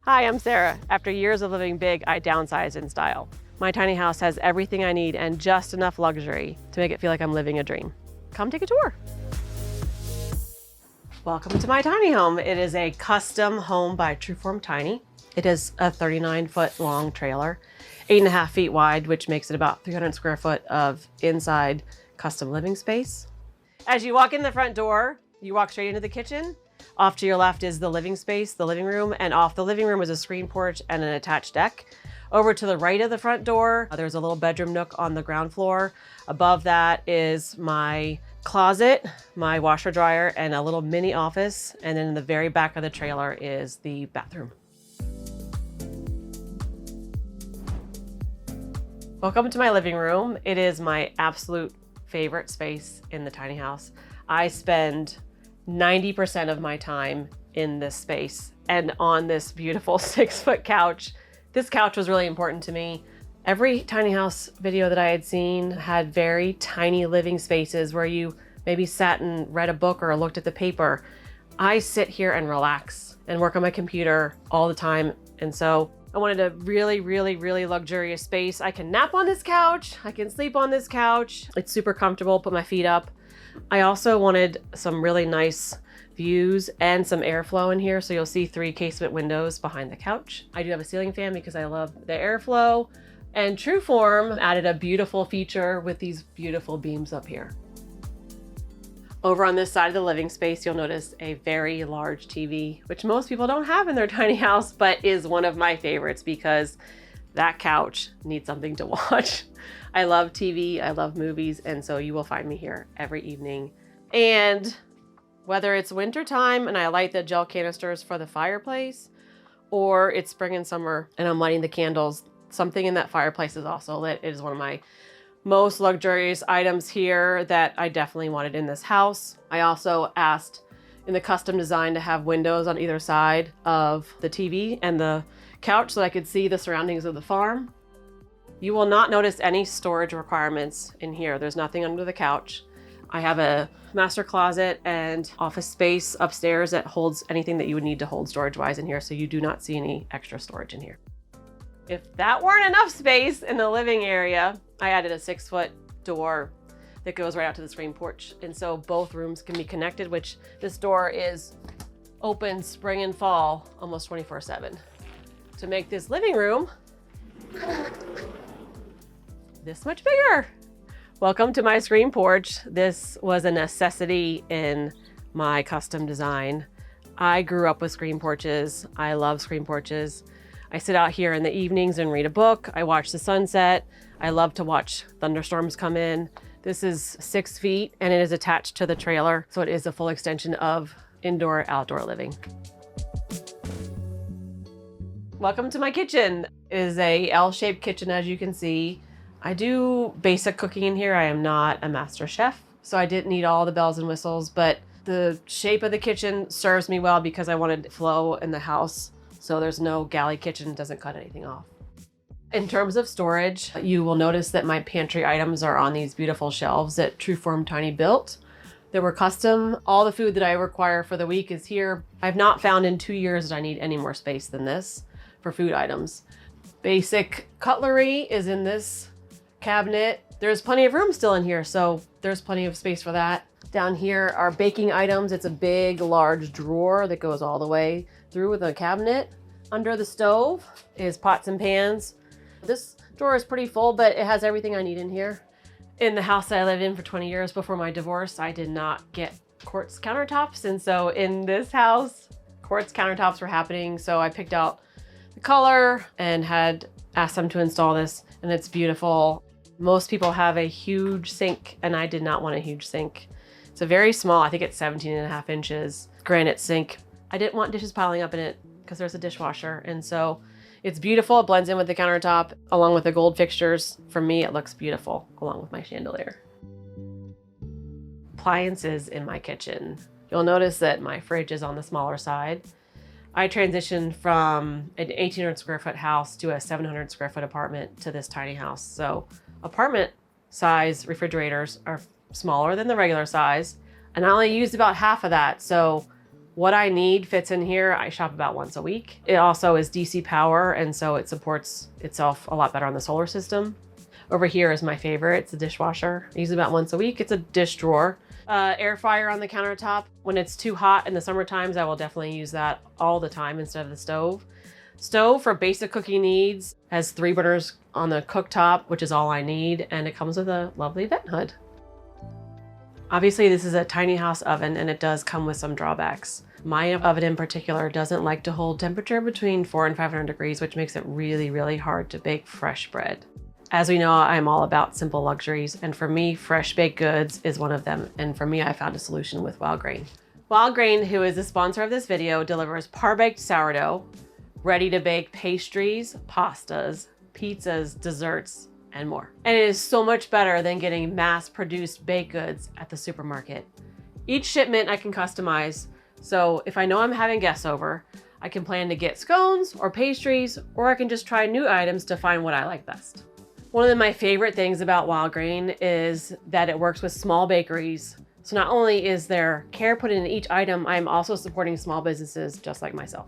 Hi, I'm Sarah. After years of living big, I downsized in style. My tiny house has everything I need and just enough luxury to make it feel like I'm living a dream. Come take a tour. Welcome to my tiny home. It is a custom home by Trueform Tiny. It is a 39-foot long trailer, 8.5 feet wide, which makes it about 300 square foot of inside custom living space. As you walk in the front door, you walk straight into the kitchen. Off to your left is the living space, the living room, and off the living room is a screen porch and an attached deck. Over to the right of the front door, there's a little bedroom nook on the ground floor. Above that is my closet, my washer dryer, and a little mini office. And then in the very back of the trailer is the bathroom. Welcome to my living room. It is my absolute favorite space in the tiny house. I spend 90% of my time in this space and on this beautiful 6-foot couch. This couch was really important to me. Every tiny house video that I had seen had very tiny living spaces where you maybe sat and read a book or looked at the paper. I sit here and relax and work on my computer all the time. And so I wanted a really, really, really luxurious space. I can nap on this couch. I can sleep on this couch. It's super comfortable, put my feet up. I also wanted some really nice views and some airflow in here. So you'll see 3 casement windows behind the couch. I do have a ceiling fan because I love the airflow. And Trueform added a beautiful feature with these beautiful beams up here. Over on this side of the living space, you'll notice a very large TV, which most people don't have in their tiny house, but is one of my favorites because that couch needs something to watch. I love TV, I love movies, and so you will find me here every evening. And whether it's winter time and I light the gel canisters for the fireplace, or it's spring and summer and I'm lighting the candles, something in that fireplace is also lit. It is one of my most luxurious items here that I definitely wanted in this house. I also asked in the custom design to have windows on either side of the TV and the couch so I could see the surroundings of the farm. You will not notice any storage requirements in here. There's nothing under the couch. I have a master closet and office space upstairs that holds anything that you would need to hold storage-wise in here, so you do not see any extra storage in here. If that weren't enough space in the living area, I added a 6-foot door that goes right out to the screen porch. And so both rooms can be connected, which this door is open spring and fall, almost 24/7. To make this living room this much bigger. Welcome to my screen porch. This was a necessity in my custom design. I grew up with screen porches. I love screen porches. I sit out here in the evenings and read a book. I watch the sunset. I love to watch thunderstorms come in. This is 6 feet and it is attached to the trailer. So it is a full extension of indoor-outdoor living. Welcome to my kitchen. It is a L-shaped kitchen, as you can see. I do basic cooking in here. I am not a master chef, so I didn't need all the bells and whistles, but the shape of the kitchen serves me well because I wanted flow in the house. So there's no galley kitchen, doesn't cut anything off. In terms of storage, you will notice that my pantry items are on these beautiful shelves that Trueform Tiny built. They were custom. All the food that I require for the week is here. I've not found in 2 years that I need any more space than this for food items. Basic cutlery is in this cabinet. There's plenty of room still in here, so there's plenty of space for that. Down here are baking items. It's a big, large drawer that goes all the way through with a cabinet. Under the stove is pots and pans. This drawer is pretty full, but it has everything I need in here. In the house that I lived in for 20 years before my divorce, I did not get Quartz countertops. And so in this house, Quartz countertops were happening. So I picked out the color and had asked them to install this, and it's beautiful. Most people have a huge sink, and I did not want a huge sink. It's a very small, I think it's 17.5 inches, granite sink. I didn't want dishes piling up in it because there's a dishwasher. And so it's beautiful. It blends in with the countertop along with the gold fixtures. For me, it looks beautiful along with my chandelier. Appliances in my kitchen. You'll notice that my fridge is on the smaller side. I transitioned from an 1,800 square foot house to a 700 square foot apartment to this tiny house. So apartment size refrigerators are smaller than the regular size, and I only used about half of that. So What I need fits in here. I shop about once a week. It also is DC power, and so it supports itself a lot better on the solar system. Over here is my favorite. It's a dishwasher. I use it about once a week. It's a dish drawer. Air fryer on the countertop. When it's too hot in the summer times, I will definitely use that all the time instead of the stove. Stove for basic cooking needs. Has 3 burners on the cooktop, which is all I need, and it comes with a lovely vent hood. Obviously, this is a tiny house oven, and it does come with some drawbacks. My oven in particular doesn't like to hold temperature between 400 and 500 degrees, which makes it really, really hard to bake fresh bread. As we know, I'm all about simple luxuries, and for me, fresh baked goods is one of them. And for me, I found a solution with Wild Grain. Wild Grain, who is the sponsor of this video, delivers par-baked sourdough, ready-to-bake pastries, pastas, pizzas, desserts, and more. And it is so much better than getting mass-produced baked goods at the supermarket. Each shipment I can customize, so if I know I'm having guests over, I can plan to get scones or pastries, or I can just try new items to find what I like best. One of my favorite things about Wild Grain is that it works with small bakeries. So not only is there care put into each item, I'm also supporting small businesses just like myself.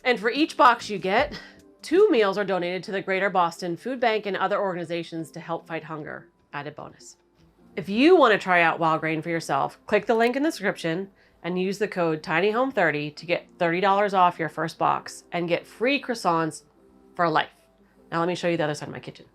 And for each box you get, 2 meals are donated to the Greater Boston Food Bank and other organizations to help fight hunger. Added bonus. If you want to try out Wild Grain for yourself, click the link in the description and use the code TINYHOME30 to get $30 off your first box and get free croissants for life. Now let me show you the other side of my kitchen.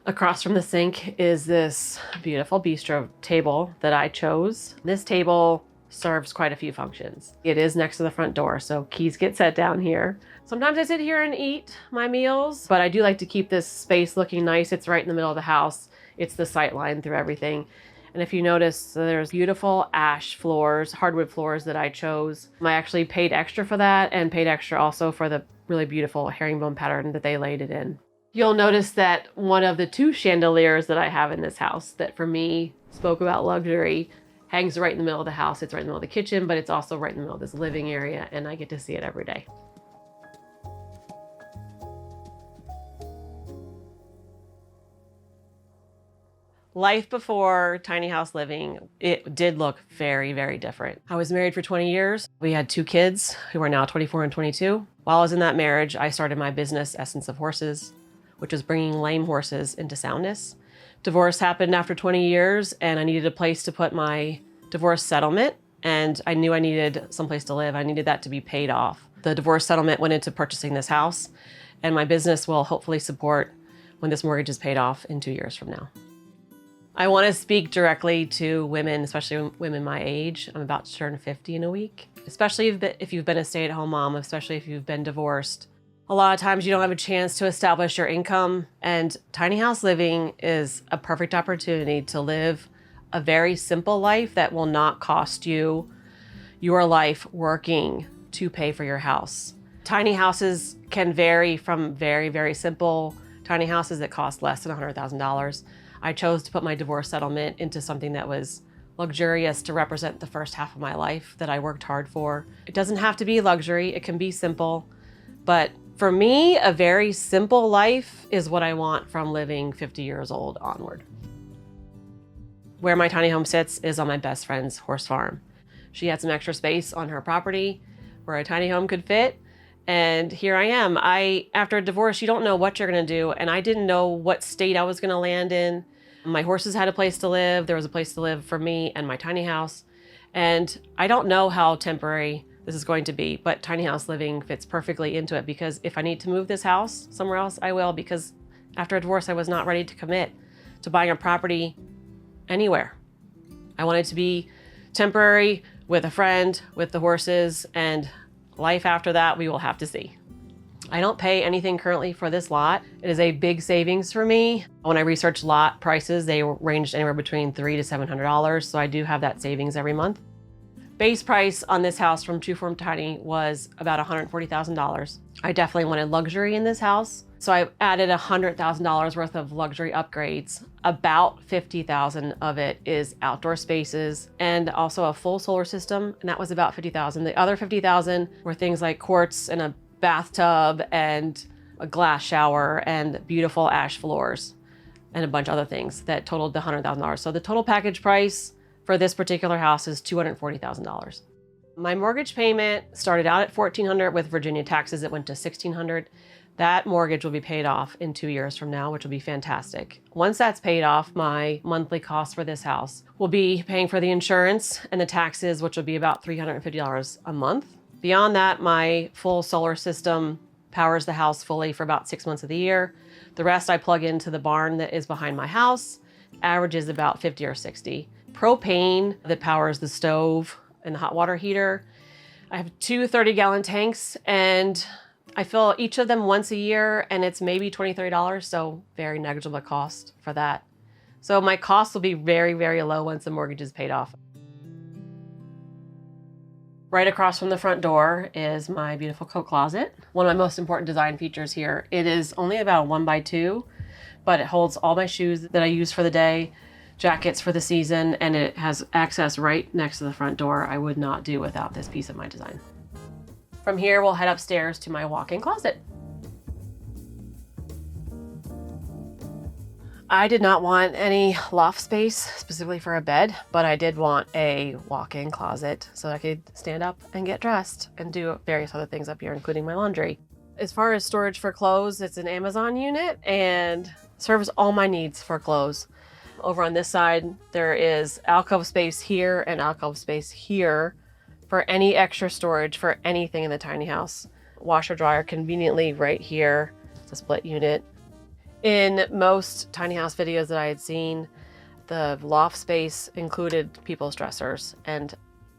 Across from the sink is this beautiful bistro table that I chose. This table serves quite a few functions. It is next to the front door, so keys get set down here. Sometimes I sit here and eat my meals, but I do like to keep this space looking nice. It's right in the middle of the house. It's the sight line through everything. And if you notice, there's beautiful ash floors, hardwood floors that I chose. I actually paid extra for that and paid extra also for the really beautiful herringbone pattern that they laid it in. You'll notice that one of the 2 chandeliers that I have in this house that for me spoke about luxury hangs right in the middle of the house. It's right in the middle of the kitchen, but it's also right in the middle of this living area, and I get to see it every day. Life before tiny house living, it did look very, very different. I was married for 20 years. We had 2 kids who are now 24 and 22. While I was in that marriage, I started my business, Essence of Horses, which is bringing lame horses into soundness. Divorce happened after 20 years, and I needed a place to put my divorce settlement, and I knew I needed someplace to live. I needed that to be paid off. The divorce settlement went into purchasing this house, and my business will hopefully support when this mortgage is paid off in 2 years from now. I want to speak directly to women, especially women my age. I'm about to turn 50 in a week. Especially if you've been a stay-at-home mom, especially if you've been divorced. A lot of times you don't have a chance to establish your income, and tiny house living is a perfect opportunity to live a very simple life that will not cost you your life working to pay for your house. Tiny houses can vary from very, very simple tiny houses that cost less than $100,000. I chose to put my divorce settlement into something that was luxurious to represent the first half of my life that I worked hard for. It doesn't have to be luxury, it can be simple, but for me, a very simple life is what I want from living 50 years old onward. Where my tiny home sits is on my best friend's horse farm. She had some extra space on her property where a tiny home could fit, and here I am. After a divorce, you don't know what you're gonna do, and I didn't know what state I was gonna land in. My horses had a place to live. There was a place to live for me and my tiny house, and I don't know how temporary this is going to be, but tiny house living fits perfectly into it, because if I need to move this house somewhere else, I will, because after a divorce, I was not ready to commit to buying a property anywhere. I wanted to be temporary with a friend, with the horses, and life after that, we will have to see. I don't pay anything currently for this lot. It is a big savings for me. When I researched lot prices, they ranged anywhere between $300 to $700, so I do have that savings every month. Base price on this house from True Form Tiny was about $140,000. I definitely wanted luxury in this house, so I added $100,000 worth of luxury upgrades. About $50,000 of it is outdoor spaces and also a full solar system, and that was about $50,000. The other $50,000 were things like quartz and a bathtub and a glass shower and beautiful ash floors and a bunch of other things that totaled the $100,000. So the total package price for this particular house is $240,000. My mortgage payment started out at $1,400. With Virginia taxes, it went to $1,600. That mortgage will be paid off in 2 years from now, which will be fantastic. Once that's paid off, my monthly cost for this house will be paying for the insurance and the taxes, which will be about $350 a month. Beyond that, my full solar system powers the house fully for about 6 months of the year. The rest I plug into the barn that is behind my house. Average is about 50 or 60. Propane that powers the stove and the hot water heater. I have two 30-gallon tanks, and I fill each of them once a year, and it's maybe $20, $30, so very negligible cost for that. So my costs will be very, very low once the mortgage is paid off. Right across from the front door is my beautiful coat closet. One of my most important design features here. It is only about 1x2, but it holds all my shoes that I use for the day, jackets for the season, and it has access right next to the front door. I would not do without this piece of my design. From here, we'll head upstairs to my walk-in closet. I did not want any loft space specifically for a bed, but I did want a walk-in closet so I could stand up and get dressed and do various other things up here, including my laundry. As far as storage for clothes, it's an Amazon unit and serves all my needs for clothes. Over on this side, there is alcove space here and alcove space here for any extra storage for anything in the tiny house. Washer dryer conveniently right here. It's a split unit. In most tiny house videos that I had seen, the loft space included people's dressers, and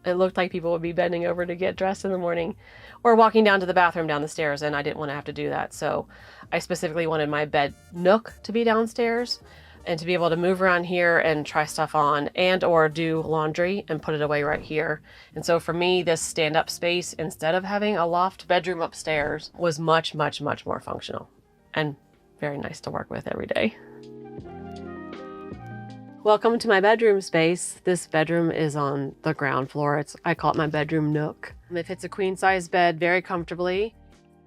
it looked like people would be bending over to get dressed in the morning or walking down to the bathroom down the stairs, and I didn't want to have to do that. So I specifically wanted my bed nook to be downstairs and to be able to move around here and try stuff on and or do laundry and put it away right here. And so for me, this stand-up space, instead of having a loft bedroom upstairs, was much, much, much more functional and very nice to work with every day. Welcome to my bedroom space. This bedroom is on the ground floor. I call it my bedroom nook. It fits a queen size bed very comfortably.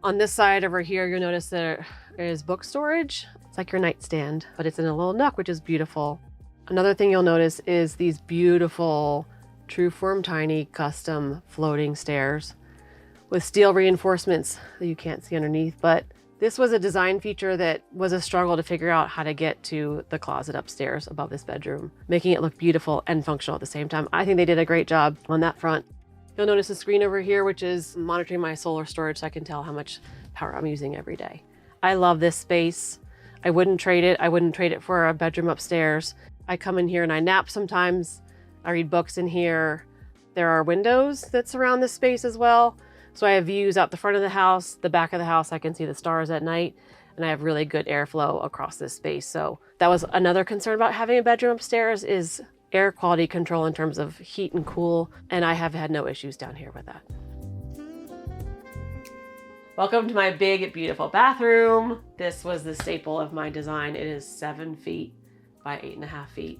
On this side over here, you'll notice there is book storage. It's like your nightstand, but it's in a little nook, which is beautiful. Another thing you'll notice is these beautiful true form tiny custom floating stairs with steel reinforcements that you can't see underneath, but this was a design feature that was a struggle to figure out how to get to the closet upstairs above this bedroom, making it look beautiful and functional at the same time. I think they did a great job on that front. You'll notice a screen over here, which is monitoring my solar storage so I can tell how much power I'm using every day. I love this space. I wouldn't trade it. I wouldn't trade it for a bedroom upstairs. I come in here and I nap sometimes. I read books in here. There are windows that surround this space as well. So I have views out the front of the house, the back of the house. I can see the stars at night, and I have really good airflow across this space. So that was another concern about having a bedroom upstairs, is air quality control in terms of heat and cool. And I have had no issues down here with that. Welcome to my big, beautiful bathroom. This was the staple of my design. It is 7 feet by 8.5 feet.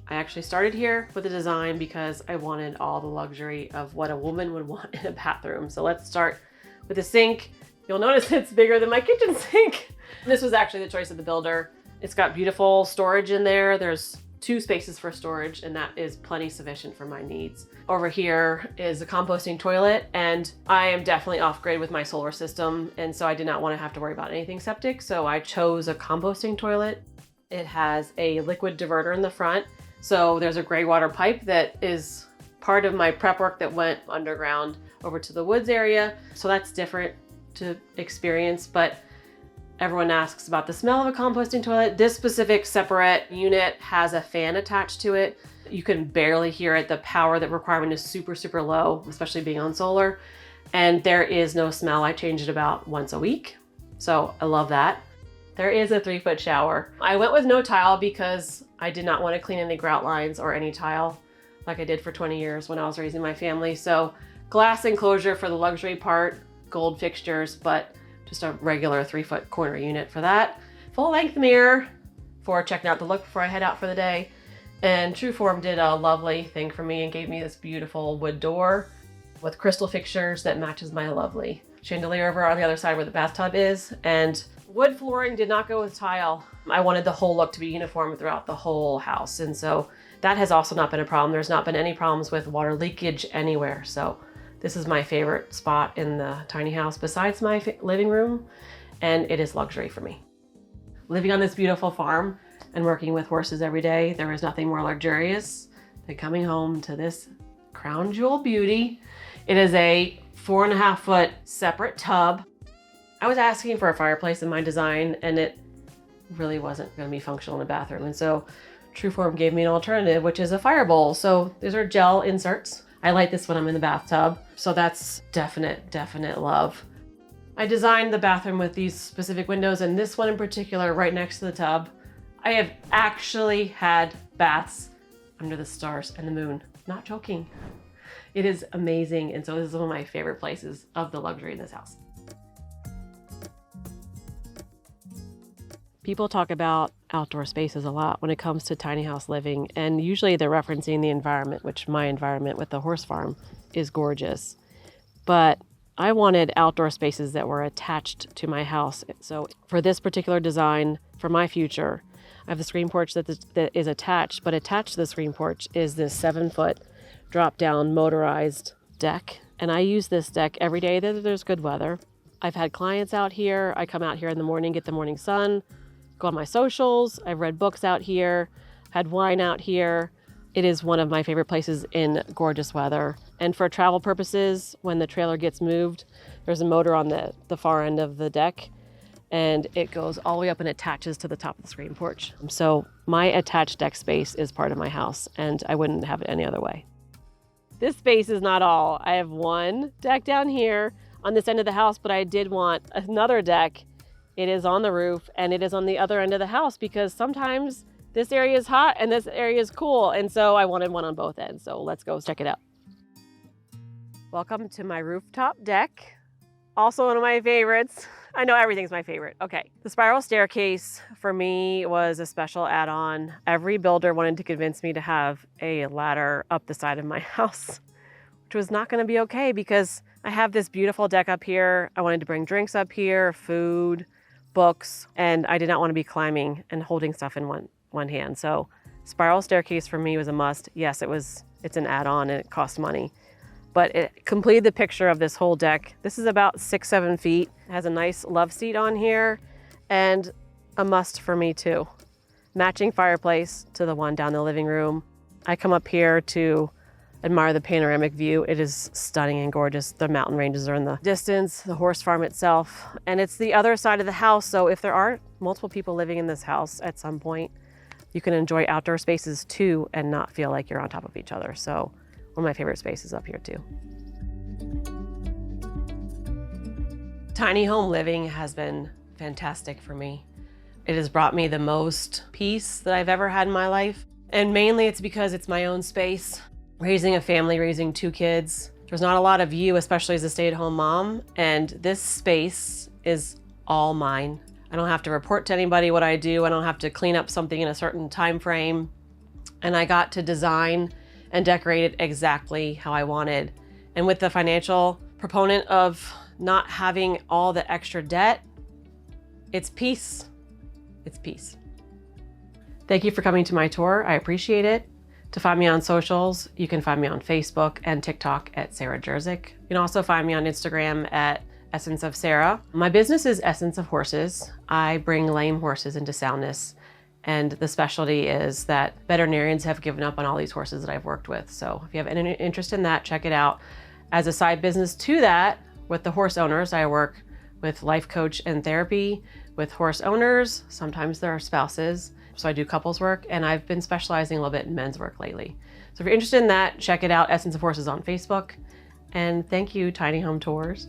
I actually started here with the design because I wanted all the luxury of what a woman would want in a bathroom. So let's start with the sink. You'll notice it's bigger than my kitchen sink. This was actually the choice of the builder. It's got beautiful storage in there. There's 2 spaces for storage, and that is plenty sufficient for my needs. Over here is a composting toilet, and I am definitely off grid with my solar system, and so I did not want to have to worry about anything septic, so I chose a composting toilet. It has a liquid diverter in the front, so there's a gray water pipe that is part of my prep work that went underground over to the woods area, so that's different to experience, but everyone asks about the smell of a composting toilet. This specific separate unit has a fan attached to it. You can barely hear it. The power that requirement is super, super low, especially being on solar. And there is no smell. I change it about once a week. So I love that. There is a 3-foot shower. I went with no tile because I did not want to clean any grout lines or any tile like I did for 20 years when I was raising my family. So glass enclosure for the luxury part, gold fixtures, but just a regular 3-foot corner unit for that. Full length mirror for checking out the look before I head out for the day. And Trueform did a lovely thing for me and gave me this beautiful wood door with crystal fixtures that matches my lovely chandelier over on the other side where the bathtub is. And wood flooring did not go with tile. I wanted the whole look to be uniform throughout the whole house. And so That has also not been a problem. There's not been any problems with water leakage anywhere. So this is my favorite spot in the tiny house besides my living room, and it is luxury for me. Living on this beautiful farm and working with horses every day, there is nothing more luxurious than coming home to this crown jewel beauty. It is a 4.5 foot separate tub. I was asking for a fireplace in my design, and it really wasn't going to be functional in a bathroom. And so Trueform gave me an alternative, which is a fire bowl. So these are gel inserts. I light this when I'm in the bathtub. So that's definite love. I designed the bathroom with these specific windows, and this one in particular right next to the tub. I have actually had baths under the stars and the moon. Not joking. It is amazing. And so this is one of my favorite places of the luxury in this house. People talk about outdoor spaces a lot when it comes to tiny house living, and usually they're referencing the environment, which my environment with the horse farm is gorgeous. But I wanted outdoor spaces that were attached to my house. So for this particular design, for my future, I have the screen porch that is attached, but attached to the screen porch is this 7 foot drop down motorized deck. And I use this deck every day that there's good weather. I've had clients out here. I come out here in the morning, get the morning sun, go on my socials. I've read books out here, had wine out here. It is one of my favorite places in gorgeous weather. And for travel purposes, when the trailer gets moved, there's a motor on the far end of the deck, and it goes all the way up and attaches to the top of the screen porch. So my attached deck space is part of my house, and I wouldn't have it any other way. This space is not all. I have one deck down here on this end of the house, but I did want another deck. It is on the roof, and it is on the other end of the house because sometimes this area is hot and this area is cool. And so I wanted one on both ends. So let's go check it out. Welcome to my rooftop deck. Also one of my favorites. I know everything's my favorite. Okay. The spiral staircase for me was a special add-on. Every builder wanted to convince me to have a ladder up the side of my house, which was not going to be okay because I have this beautiful deck up here. I wanted to bring drinks up here, food, books, and I did not want to be climbing and holding stuff in one hand. So spiral staircase for me was a must. Yes, it's an add-on and it costs money, but it completed the picture of this whole deck. This is about 6-7 feet. It has a nice love seat on here and a must for me too. Matching fireplace to the one down the living room. I come up here to admire the panoramic view. It is stunning and gorgeous. The mountain ranges are in the distance, the horse farm itself, and it's the other side of the house. So if there are multiple people living in this house at some point, you can enjoy outdoor spaces too and not feel like you're on top of each other. So one of my favorite spaces up here too. Tiny home living has been fantastic for me. It has brought me the most peace that I've ever had in my life. And mainly it's because it's my own space. Raising a family, raising 2 kids, there's not a lot of you, especially as a stay-at-home mom, and this space is all mine. I don't have to report to anybody what I do. I don't have to clean up something in a certain time frame. And I got to design and decorate it exactly how I wanted. And with the financial proponent of not having all the extra debt, it's peace. It's peace. Thank you for coming to my tour. I appreciate it. To find me on socials, you can find me on Facebook and TikTok at Sarah Jerzik. You can also find me on Instagram at Essence of Sarah. My business is Essence of Horses. I bring lame horses into soundness, and the specialty is that veterinarians have given up on all these horses that I've worked with. So if you have any interest in that, check it out. As a side business to that, with the horse owners, I work with life coach and therapy with horse owners. Sometimes there are spouses. So I do couples work, and I've been specializing a little bit in men's work lately. So if you're interested in that, check it out, Essence of Horses on Facebook. And thank you, Tiny Home Tours.